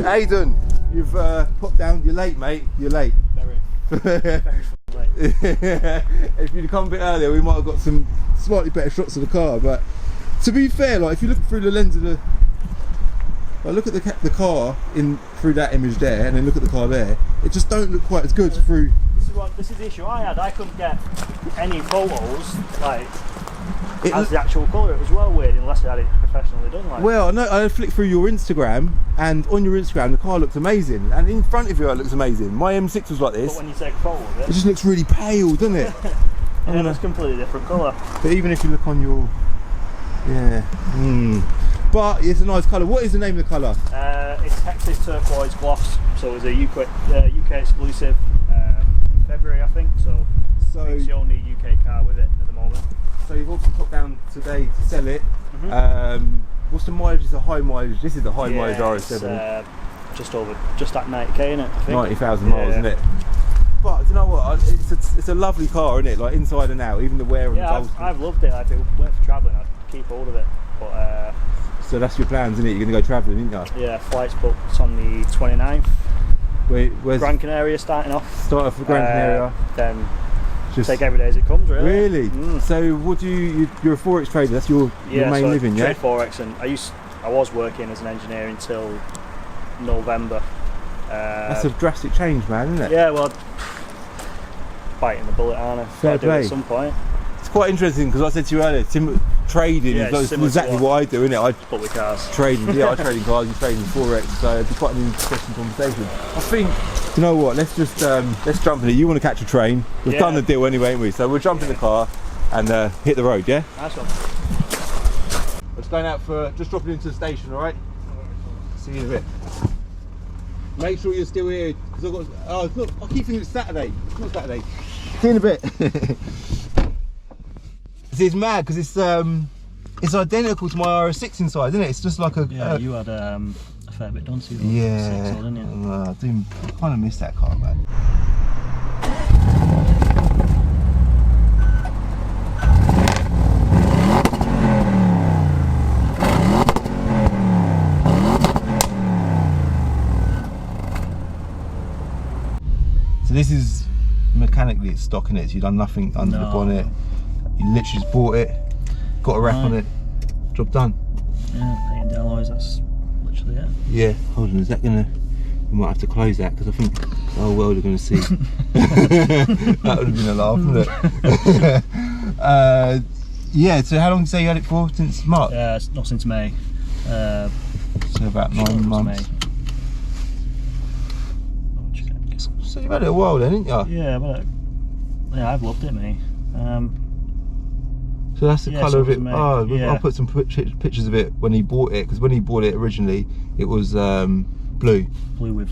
Aidan, you've popped down. You're late, mate. You're late. Very late. If you'd come a bit earlier, we might have got some slightly better shots of the car. But to be fair, like if you look through the lens of the, like look at the car in through that image there, and then look at the car there, it just don't look quite as good through. This is the issue I had. I couldn't get any photos like as the actual colour. It was well weird unless I had it professionally done. Like. Well, no, I flicked through your Instagram, and on your Instagram the car looks amazing, and in front of you it looks amazing. My M6 was like this. But when you take a photo of it, it just looks really pale, doesn't it? yeah, it's completely different colour. But even if you look on your, but it's a nice colour. What is the name of the colour? It's Texas turquoise gloss, so it's a UK exclusive. February, I think, so it's the only UK car with it at the moment. So you've also popped down today to sell it. What's the mileage? It's a high mileage. This is a high mileage RS7. Just at 90k in it, I think. 90,000 miles, isn't it? But you know what? It's a lovely car, isn't it? Like inside and out, even the wear and the I've loved it. If it weren't for travelling, I'd keep hold of it. But so that's your plans, isn't it? You're going to go travelling, aren't you? Yeah, flight's booked on the 29th. Where's Gran Canaria starting off. Start off with Gran Canaria. Then just take every day as it comes, really. Really? So what do you're a FOREX trader, that's your main living, yeah? Trade FOREX, and I was working as an engineer until November. That's a drastic change, man, isn't it? Yeah, well, biting the bullet, aren't I? Fair play. At some point. It's quite interesting because I said to you earlier, trading is exactly what I do, isn't it? But with cars. Trading, I trade in cars, you trade in FOREX, so it'd be quite an interesting conversation. I think, you know what, let's just let's jump in it. You want to catch a train, we've done the deal anyway, ain't we? So we'll jump in the car and hit the road, yeah? Nice one. We're just going out for, just dropping into the station, alright? See you in a bit. Make sure you're still here, because I've got, look, I keep thinking it's Saturday. It's not Saturday. See you in a bit. It's mad because it's identical to my RS6 inside, isn't it? It's just like a... Yeah, you had a fair bit done to you. Yeah, didn't you? I kind of miss that car, man. So this is mechanically it's stock in it, so you've done nothing under the bonnet. You literally just bought it, got a wrap on it, job done. Yeah, painting the alloys, that's literally it. Yeah, hold on, is that gonna, we might have to close that because I think the whole world are gonna see. That would have been a laugh, wouldn't it? Yeah, so how long did you say you had it for? Since March? Yeah, not since May. So about 9 months. So you've had it a while then, haven't you? Yeah, but I've loved it, mate. So that's the colour of it. I'll put some pictures of it when he bought it, because when he bought it originally, it was blue. Blue with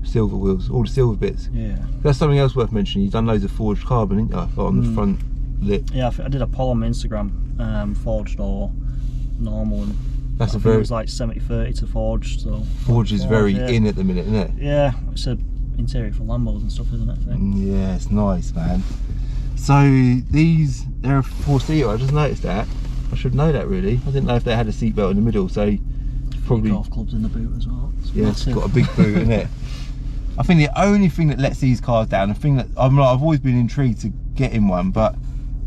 silver wheels, all the silver bits. Yeah. That's something else worth mentioning. You've done loads of forged carbon, haven't you, on the front lip? Yeah, I did a poll on my Instagram, forged or normal, and that's it was like 70-30 to forged. So forged is very in at the minute, isn't it? Yeah, it's a interior for Lambos and stuff, isn't it? I think. Yeah, it's nice, man. So they're a 4-seater. I just noticed that. I should know that really. I didn't know if they had a seatbelt in the middle. So probably golf clubs in the boot as well. It's got a big boot, isn't it? I think the only thing that lets these cars down, the thing that I've always been intrigued to get in one, but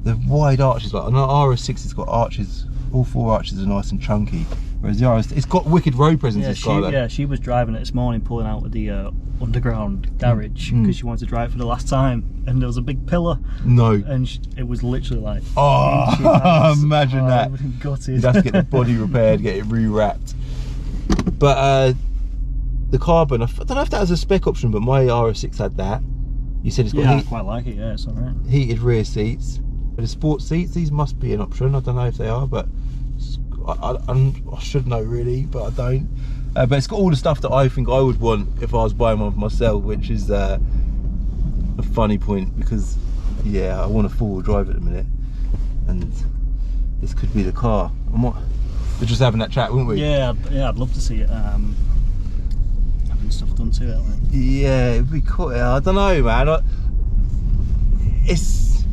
the wide arches. Like an RS6 has got arches. All 4 arches are nice and chunky. Whereas the RS, it's got wicked road presence. Yeah, this car, though. Yeah, she was driving it this morning, pulling out with the underground garage because she wanted to drive it for the last time, and there was a big pillar. No. And it was literally like, imagine that. Gutted. You'd have to get the body repaired, get it re-wrapped. But the carbon, I don't know if that was a spec option, but my RS6 had that. You said it's got I quite like it. Yeah, it's alright. Heated rear seats. But the sports seats, these must be an option. I don't know if they are, but I should know really, but I don't. But it's got all the stuff that I think I would want if I was buying one for myself, which is a funny point because, yeah, I want a 4-wheel drive at the minute, and this could be the car. We're just having that chat, wouldn't we? Yeah, I'd love to see it having stuff done to it. Like. Yeah, it'd be cool. I don't know, man. It's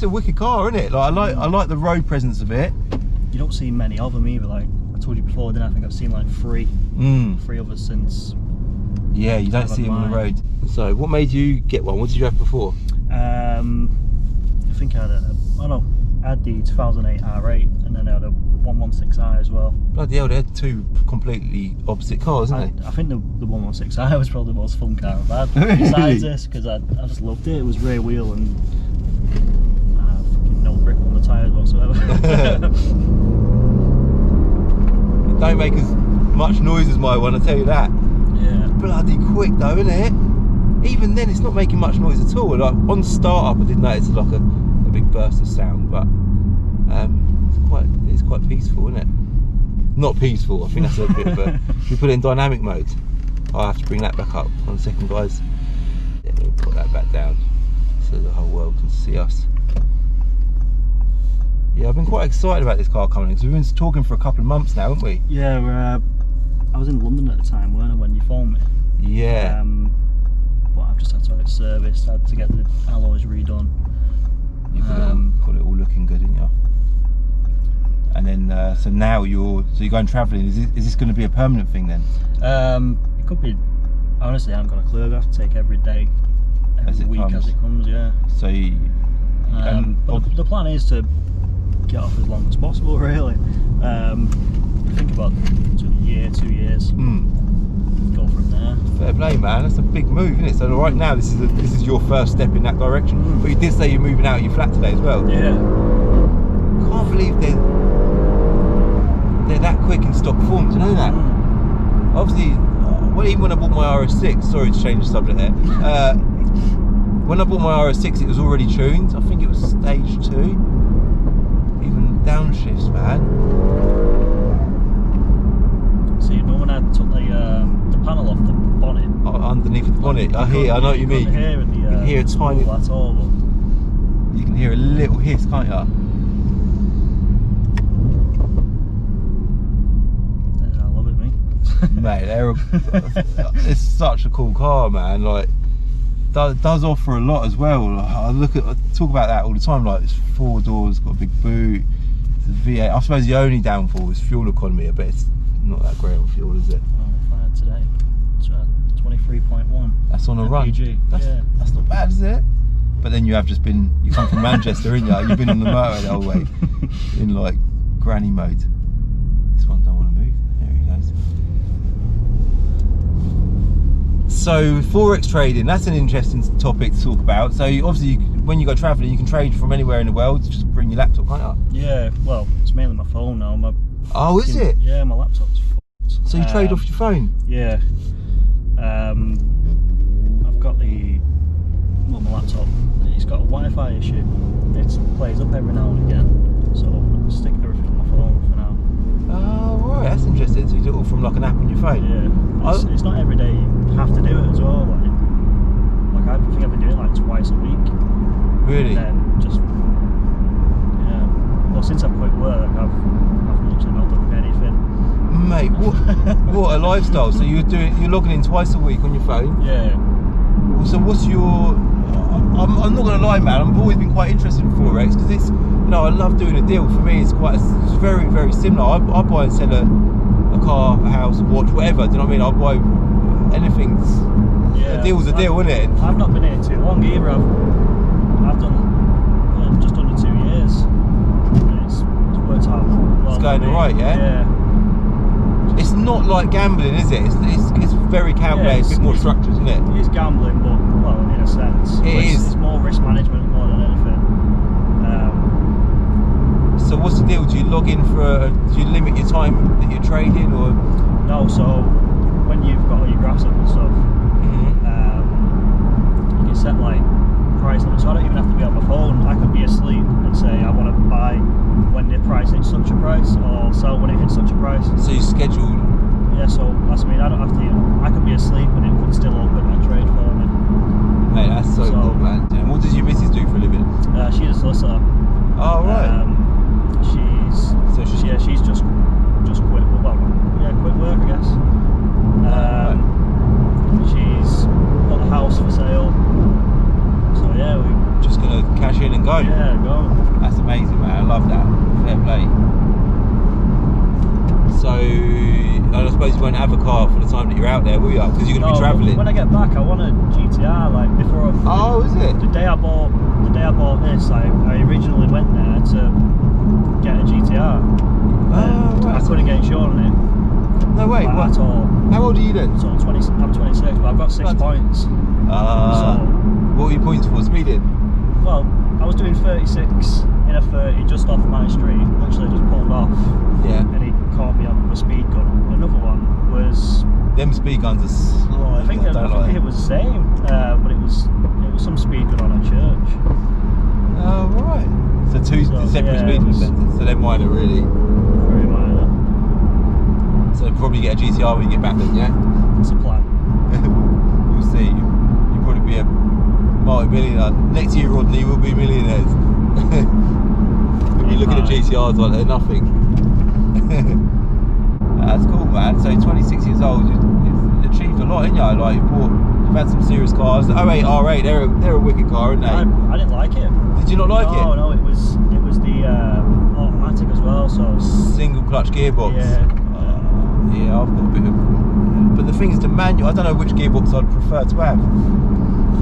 a wicked car, isn't it? Like I like the road presence of it. You don't see many of them either. Like a told you before, didn't I? think I've seen like three others since. Yeah, you don't see them on the road. So what made you get one? What did you have before? I think I had I had the 2008 R8 and then I had a 116i as well. Bloody hell, they had two completely opposite cars, didn't they? I think the 116i was probably the most fun car I've had. Really? Besides this, because I just loved it. It was rear wheel and fucking no grip on the tyres whatsoever. It don't make as much noise as my one, I tell you that. Yeah. Bloody quick though, isn't it? Even then, it's not making much noise at all. Like on start up, I did notice like a big burst of sound, but it's quite peaceful, isn't it? Not peaceful. I think that's a bit of a. Should we put it in dynamic mode? I'll have to bring that back up. 1 second, guys. Yeah, we'll put that back down so the whole world can see us. Yeah, I've been quite excited about this car coming in because we've been talking for a couple of months now, haven't we? Yeah, I was in London at the time, weren't I, when you phoned me? Yeah. But I've just had to have it serviced, had to get the alloys redone. You've got it all looking good, didn't you? And then, so now you're going travelling. Is this going to be a permanent thing then? It could be. Honestly, I haven't got a clue. I have to take every day, every week as it comes. Yeah. So, but the plan is to get off as long as possible. Really. Think about a year, 2 years. Go from there. Fair play, man. That's a big move, isn't it? So right now, this is your first step in that direction. But you did say you're moving out of your flat today as well. Yeah. Can't believe they're that quick in stock form. Do you know that? Obviously, well, even when I bought my RS6, sorry to change the subject there. When I bought my RS6, it was already tuned. I think it was stage 2. Even downshifts, man. So you know when I took the panel off the bonnet? Underneath the bonnet, I know what you mean. You can hear a tiny. That's all. You can hear a little hiss, can't you? I love it, mate. Mate, it's such a cool car, man. Like, does offer a lot as well. Like, I talk about that all the time. Like, it's 4 doors, got a big boot. It's a V8. I suppose the only downfall is fuel economy. I bet it's not that great on fuel, is it? Oh, I had today. It's 23.1. That's on a run. That's not bad, is it? But then you come from Manchester, ain't you? You've been on the motorway the whole way in like granny mode. This one don't want to move. There he goes. So Forex trading, that's an interesting topic to talk about. So obviously, when you go travelling, you can trade from anywhere in the world. Just bring your laptop, can't you? Yeah. Well, it's mainly my phone now. Oh, is it? Yeah, my laptop's fucked. So you trade off your phone? Yeah. I've got my laptop. It's got a Wi-Fi issue. It plays up every now and again. So I'll stick everything on my phone for now. Oh, right. That's interesting. So you do it all from like an app on your phone? Yeah. It's not every day you have to do it as well. Like I think I've been doing it like twice a week. Really? And then just well, since I've quit work, I've literally not done anything. Mate, what a lifestyle! So you're logging in twice a week on your phone. Yeah. So what's your? I'm not gonna lie, man. I've always been quite interested in Forex because it's, I love doing a deal. For me, it's very, very similar. I buy and sell a car, a house, a watch, whatever. Do you know what I mean? I buy anything. Yeah. A deal's a deal, isn't it? I've not been here too long either. I've done just under 2 years. It's worked out well. It's going alright, yeah? Yeah. It's not like gambling, is it? It's very calculated, a bit more structured, isn't it? It is gambling, but, well, in a sense. It's more risk management more than anything. So what's the deal? Do you log in do you limit your time that you're trading, or? No, so when you've got all your graphs up and stuff, you can set like price limits. So I don't even have to be on my phone. I could be asleep and say I want to buy when the price hits such a price, or sell when it hits such a price. So you schedule? Yeah, so that's I don't have to. I could be asleep and it could still open that trade for me. Mate, that's so cool, man. And what does your missus do for a living? She's a solicitor. Oh, right. She's just quit. Well, quit work, I guess. She's got a house for sale. So yeah, we just gonna cash in and go. Yeah, go. That's amazing, man. I love that. Fair play. So suppose you won't have a car for the time that you're out there, will you? Because you're going to be travelling. When I get back, I want a GTR. Like before. Oh, is it? The day I bought this, I originally went there to get a GTR. Oh, right. I couldn't get insurance on it. No way. Like, at all. How old are you then? So I'm 26, but I've got 6 points. So, what were your points for? Speeding? Well, I was doing 36 in a 30 just off my street. Literally just pulled off. Yeah. And he caught me on the speed gun. Another one was. Them speed guns are slow. I think it was the same, but it was some speed gun on a church. Oh right. So two separate speed offences. So they're minor, really. Very minor. So probably get a GTR when you get back then, yeah? It's a plan. We'll see. You'll probably be a multi-millionaire. Next year, Rodney, will be millionaires. You'll be looking at GTRs like they're nothing. That's cool, man. So 26 years old, you've achieved a lot, ain't you? Like you've had some serious cars. The 08 R8, they're a wicked car, aren't they? I didn't like it. Did you not like it? No, it was the automatic as well. So single clutch gearbox. Yeah. Yeah, I've got a bit of. But the thing is, the manual. I don't know which gearbox I'd prefer to have.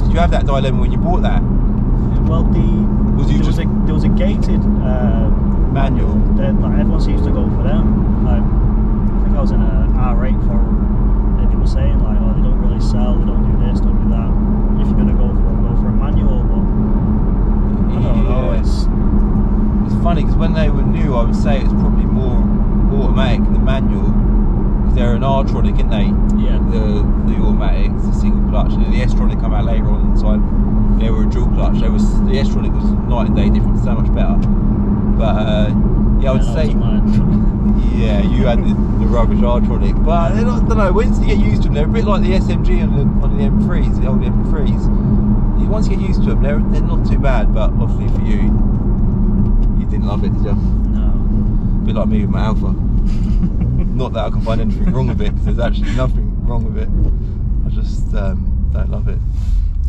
Did you have that dilemma when you bought that? Well, there was a gated manual. Like everyone seems to go for them. Like, I think I was in a R8 forum, and they were saying like, oh, they don't really sell, they don't do this, don't do that. If you're gonna go for a manual, but I don't know. It's funny because when they were new, I would say it's probably more automatic than manual. Because they're an R-tronic, aren't they? Yeah. The automatics, the single clutch, and then the S-tronic come out later on in time. They were a dual clutch. The S-tronic was night and day different, so much better. But yeah, I would say. Yeah, you had the rubbish R-tronic, but I don't know. Once you get used to them, they're a bit like the SMG on the M3s, the old M3s. Once you get used to them, they're not too bad. But obviously for you didn't love it, did you? No. A bit like me with my Alpha. Not that I can find anything wrong with it, because there's actually nothing wrong with it. I just don't love it.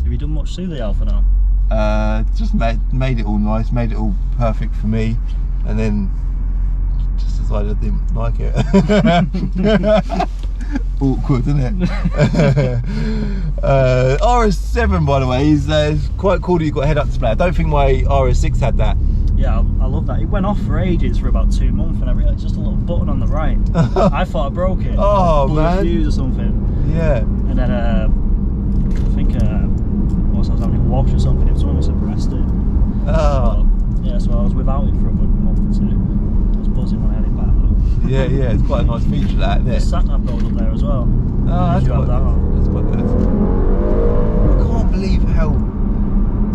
Have you done much to the Alpha now? Just made it all nice, made it all perfect for me, and then just decided I didn't like it. Awkward, isn't it? RS7, by the way, is quite cool that you've got a head-up display. I don't think my RS6 had that. Yeah, I love that. It went off for ages, for about 2 months, and I realised just a little button on the right. I thought I broke it. Oh, blew man. a fuse or something. Yeah. And then I think whilst I was having a wash or something, it was someone must have pressed it. Oh. Yeah, so I was without it for a good month or two. I was buzzing when I had it back though. Yeah, it's quite a nice feature, that, isn't it? The sat-nav goes up there as well. Oh, that's quite good. That's quite good. I can't believe how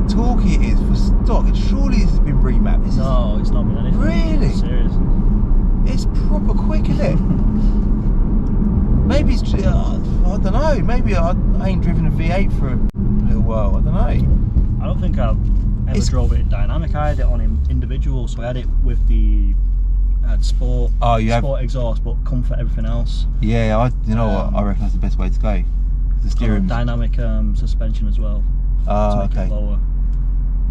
talky it is for stock. Surely this has been remapped. No, it's not been anything. Really? Serious. It's proper quick, isn't it? Maybe it's, I don't know, maybe I ain't driven a V8 for a little while, I don't know. I don't think I've ever drove it in dynamic. I had it on individual, so I had it with the sport, sport exhaust, but comfort, everything else. Yeah, you know what, I reckon that's the best way to go. The steering dynamic suspension as well. Ah, to make it lower.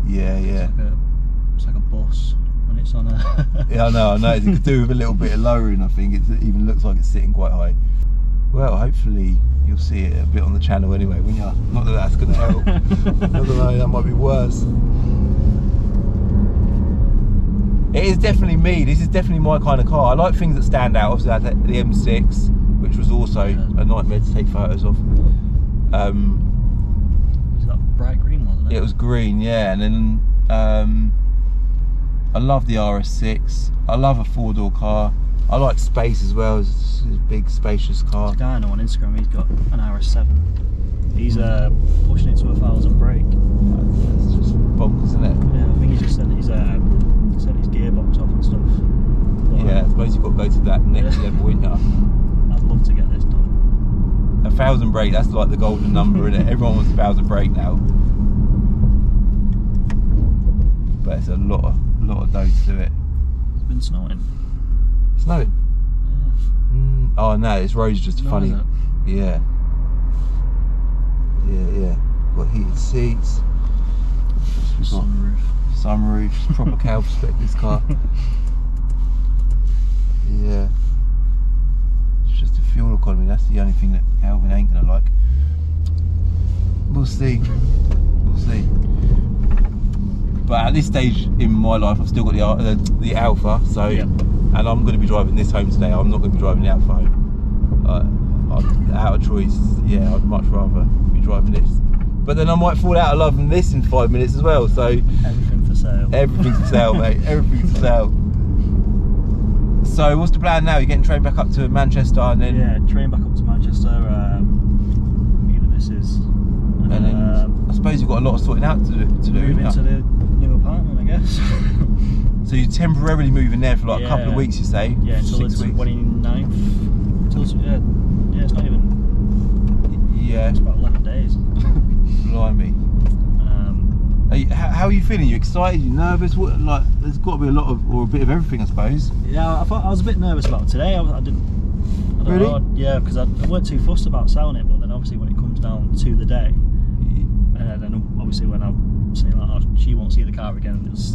Yeah. It's like a bus when it's on a. Yeah, I know. It could do with a little bit of lowering. I think it even looks like it's sitting quite high. Well, hopefully you'll see it a bit on the channel anyway, won't you? Not that that's going to help. I don't know, that might be worse. It is definitely me. This is definitely my kind of car. I like things that stand out. Obviously, I had the M6, which was also a nightmare to take photos of. Was that bright green, wasn't it? Yeah, it was green, yeah. And then I love the RS6. I love a four-door car. I like space as well. It's a big, spacious car. There's a guy I know on Instagram, he's got an RS7. He's pushing it to 1,000 brake. That's just bonkers, isn't it? Yeah, I think he just said he's set his gearbox off and stuff. But, yeah, I suppose you've got to go to that next level, wouldn't you? I'd love to get this done. 1,000 brake, that's like the golden number, isn't it? Everyone wants 1,000 brake now. But it's a lot of dough to do it. It's been snowing. Snowing? Yeah. Oh no, this road's just funny. Yeah. Got heated seats. We've got sunroof. Proper cow spec, this car. Yeah. It's just a fuel the only thing that Calvin ain't gonna like. We'll see. We'll see. But at this stage in my life, I've still got the Alpha, so and I'm going to be driving this home today. I'm not going to be driving the Alpha home. Out of choice, yeah, I'd much rather be driving this. But then I might fall out of love with this in 5 minutes as well. So everything for sale. Everything's for sale, mate. Everything's for sale. So what's the plan now? You're getting train back up to Manchester and then train back up to Manchester. Meet the missus. And then I suppose you've got a lot of sorting out to do. Move into the new apartment, I guess. So you're temporarily moving there for like a couple of weeks, you say? Yeah, until 6 the weeks. 29th. Yeah, it's not even. Yeah. It's about 11 days. Blimey. How are you feeling? You excited? You nervous? What, like, there's got to be a lot of, or a bit of everything, I suppose. Yeah, I was a bit nervous about today. I don't really? know, yeah, because I weren't too fussed about selling it, but then obviously when it comes down to the day, and then obviously when I'm saying like, oh, she won't see the car again, it's,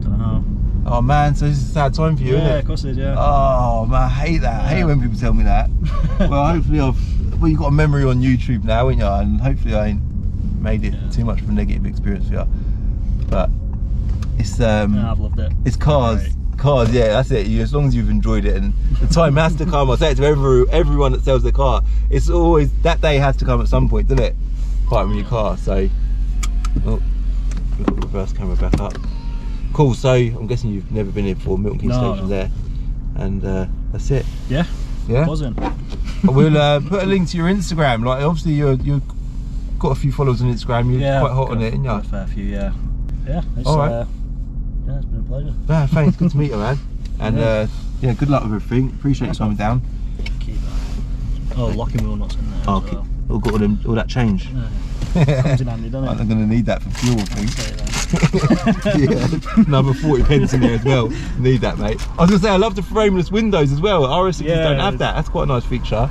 don't know how. Oh man, so this is a sad time for you, isn't it? Yeah, of course it is, yeah. Oh man, I hate that. I hate when people tell me that. Well, hopefully you've got a memory on YouTube now, ain't you? And hopefully I ain't made it too much of a negative experience for you. But it's I've loved it. It's cars. Right. Cars, yeah, that's it. As long as you've enjoyed it, and the time has to come. I say it to everyone that sells their car. It's always that day has to come at some point, doesn't it? Parting with your car. So, oh, we've got the reverse camera back up. Cool. So I'm guessing you've never been here before. Milton Keynes Station there, and that's it. Yeah. Yeah. Buzzing. We'll put a link to your Instagram. Like obviously you've got a few followers on Instagram. You're quite hot on it, aren't you? A fair few, yeah. Yeah. It's, all right. Yeah, it's been a pleasure. Yeah, thanks. Good to meet you, man. And yeah, good luck with everything. Appreciate you coming down. Keep that. Oh, locking wheel nuts in there. Oh, okay. All got all that change. Yeah. Comes in handy, doesn't it? I'm going to need that for fuel, I think. Yeah, another 40 pence in there as well. Need that, mate. I was going to say, I love the frameless windows as well. RS6s don't have that. That's quite a nice feature.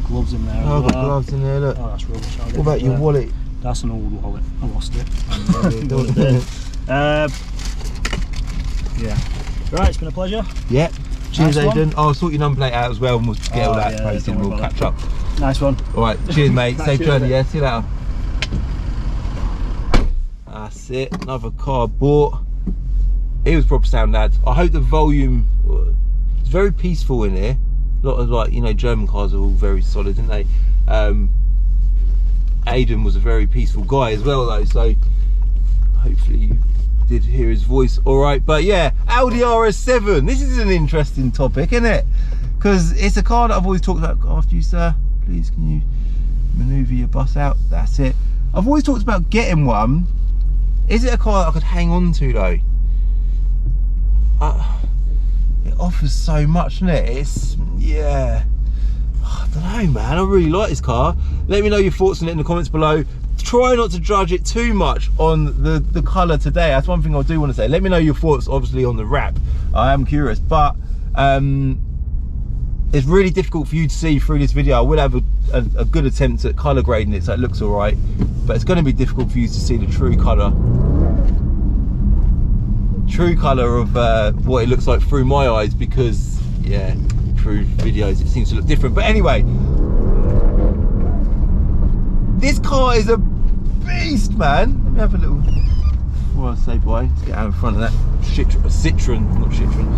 Gloves in there. Oh, I've got gloves in there, look. Oh, that's rubbish. What about your wallet? That's an old wallet. I lost it. Yeah. Right, it's been a pleasure. Yeah. Cheers, Nice Aidan. I'll sort your number plate out as well and we'll get all that posted and we'll catch up. Nice one. Alright, cheers, mate. Safe journey, yeah? See you later. That's it. Another car bought. It was proper sound, lads. I hope the volume. It's very peaceful in here. A lot of, like, you know, German cars are all very solid, aren't they? Aidan was a very peaceful guy as well, though, so hopefully you did hear his voice all right. But yeah, Audi RS7. This is an interesting topic, isn't it? Because it's a car that I've always talked about. After you, sir, please can you manoeuvre your bus out? That's it. I've always talked about getting one. Is it a car that I could hang on to, though? It offers so much, doesn't it? It's, yeah, I don't know, man. I really like this car. Let me know your thoughts on it in the comments below. Try not to judge it too much on the colour today. That's one thing I do want to say. Let me know your thoughts, obviously, on the wrap. I am curious, but it's really difficult for you to see through this video. I will have a good attempt at colour grading it so it looks all right, but it's going to be difficult for you to see the true colour of what it looks like through my eyes, because yeah, through videos it seems to look different. But anyway, this car is a beast, man. Let me have a little, before I say bye, let's get out in front of that Citroen, not Citroen.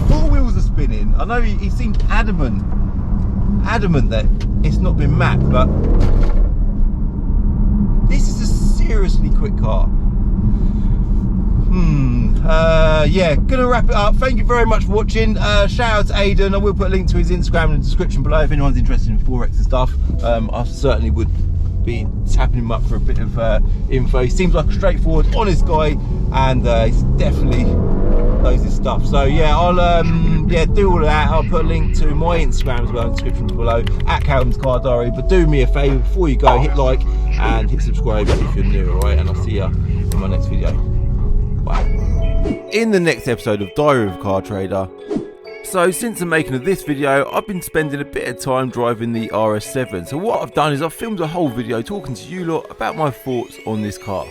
4 wheels are spinning. I know he seemed adamant that it's not been mapped, but this is a seriously quick car. Yeah, gonna wrap it up. Thank you very much for watching. Shout out to Aidan. I will put a link to his Instagram in the description below if anyone's interested in Forex and stuff. I certainly would be tapping him up for a bit of info. He seems like a straightforward, honest guy, and he's definitely knows his stuff. So yeah, I'll yeah, do all of that. I'll put a link to my Instagram as well in the description below, at Calvin's Car Diary. But do me a favour before you go, hit like and hit subscribe if you're new, alright? And I'll see you in my next video. Bye. In the next episode of Diary of a Car Trader. So since the making of this video, I've been spending a bit of time driving the RS7. So what I've done is I've filmed a whole video talking to you lot about my thoughts on this car.